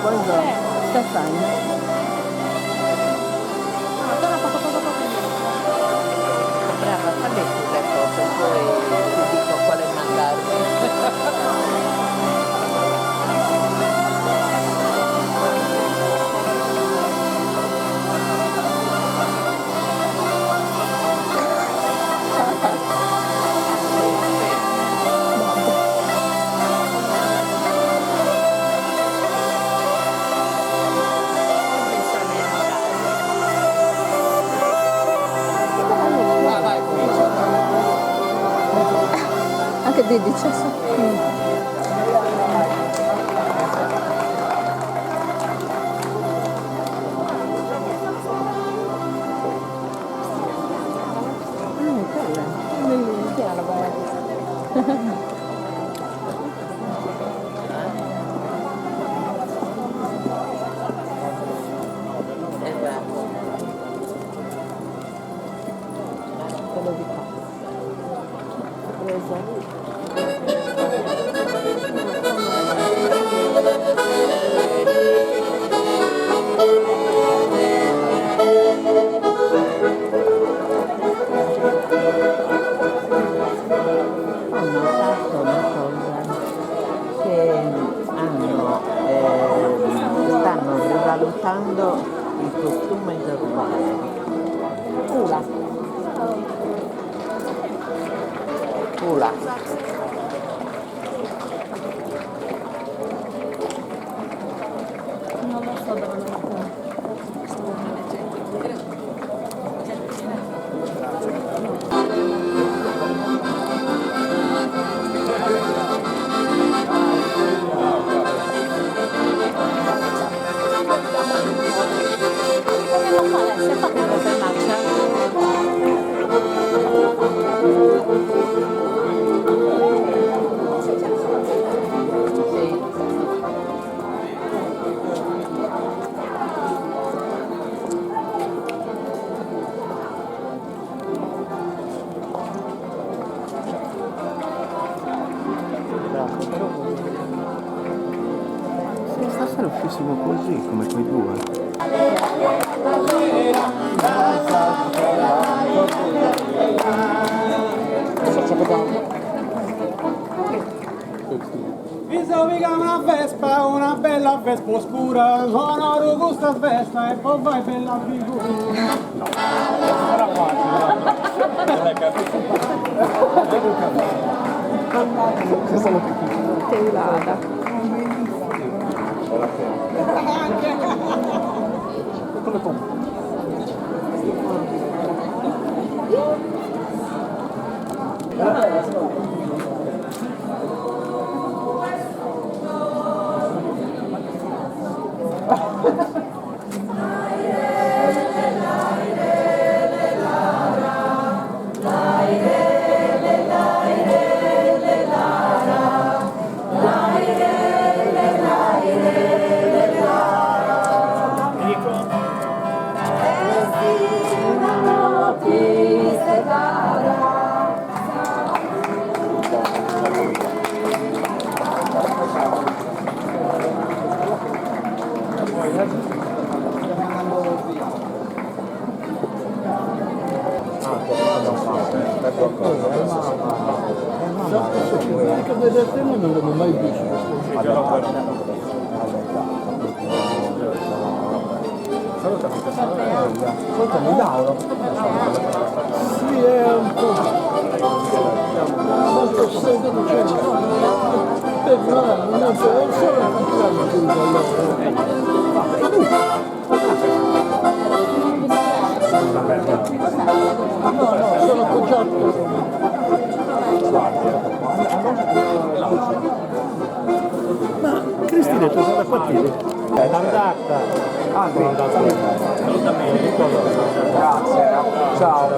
quando sta fare? Brava, fammi tu le foto, poi ti dico quale mandarmi. Anche di 17. Quello di qua. Presa. Ho notato una cosa, che stanno rivalutando il costume normale. Pula. Non lo so dove lo metto. Se stasera uscissimo così, come quei due. Bisogna una bella vespa oscura, onoro questa festa e poi vai per la figura. No, era facile. Non è capito. Cosa l'ho capito? Teulada. Come compri? Anche vedere te non l'avevo mai visto. Salutami Lauro. Sì, è un po'. Molto semplice. Non è solo sono appoggiato. Ma Cristina è tornata qua ieri? È andata. Ah, qui. Salutami. Grazie. Ciao.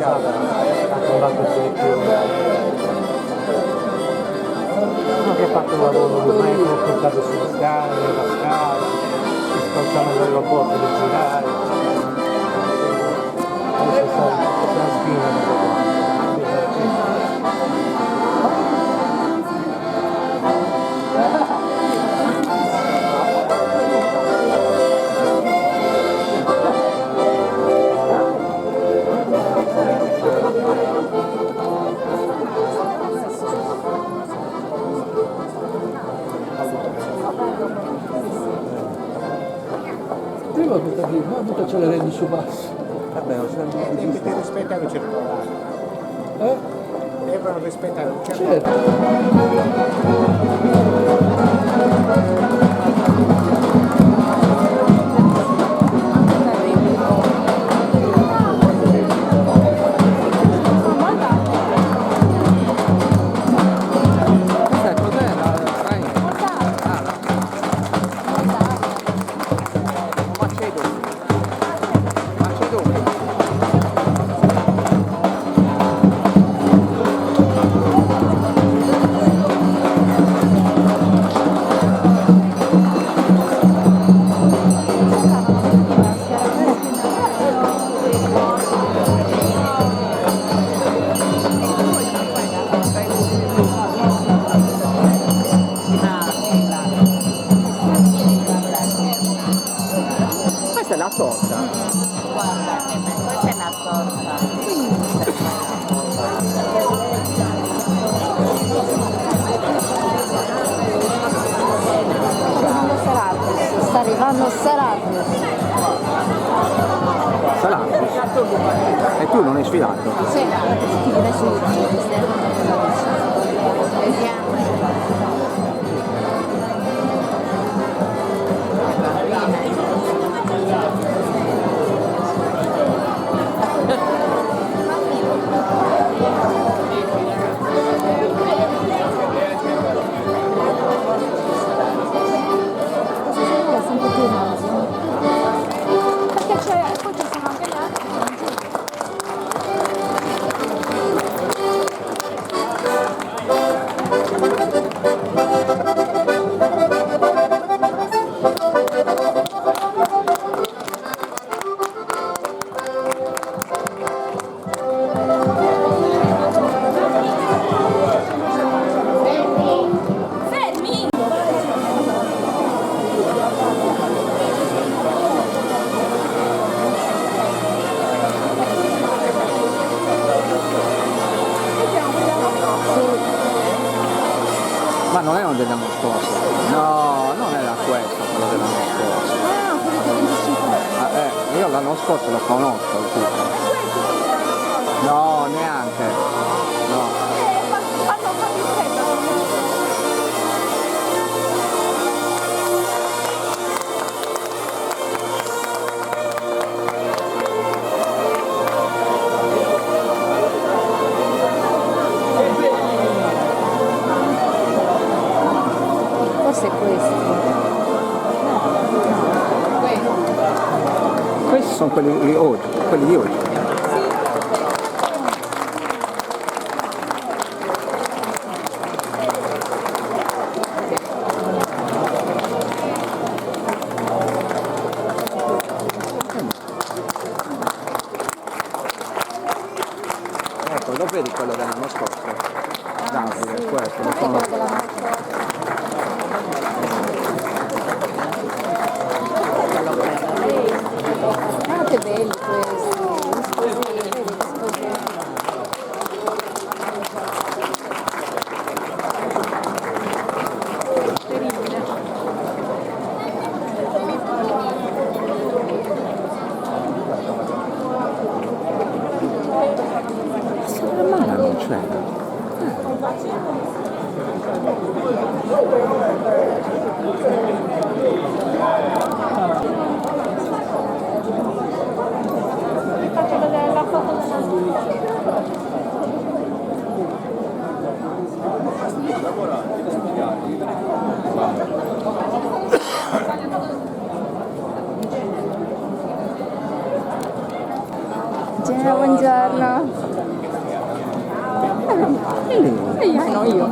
Uno che ha fatto un lavoro di metro, ha portato sulle scale, la scala, si spostano dall'aeroporto per girare. Adesso sta la spina. prima questa qui, ma tutto ce le rendi su basso. Vabbè, ho sempre Devi rispettare un certo orario. Eh? Devono rispettare un certo Certo. Questa è la torta. Guarda, questa è la torta. Sta arrivando Seratius. Salato. E tu non hai sfilato? Sì, ti viene su. Vediamo. Perché c'è, poi ci sono anche gli altri. Ma non è uno dell'anno scorso. No, non era questo quello dell'anno scorso. Ah, quello che 25 anni. Io l'anno scorso lo conosco il tipo. No, neanche. No. Ma hanno fatto in fretta. Forse è questo. Questi sono quelli di oggi, quelli di oggi. Ecco, lo vedi quello dell'anno scorso? Davide, questo, lo conosco. Ah, che belli questi. Vedi, scusi. Ma non c'era. Faccio vedere la foto della Ciao, buongiorno. Io.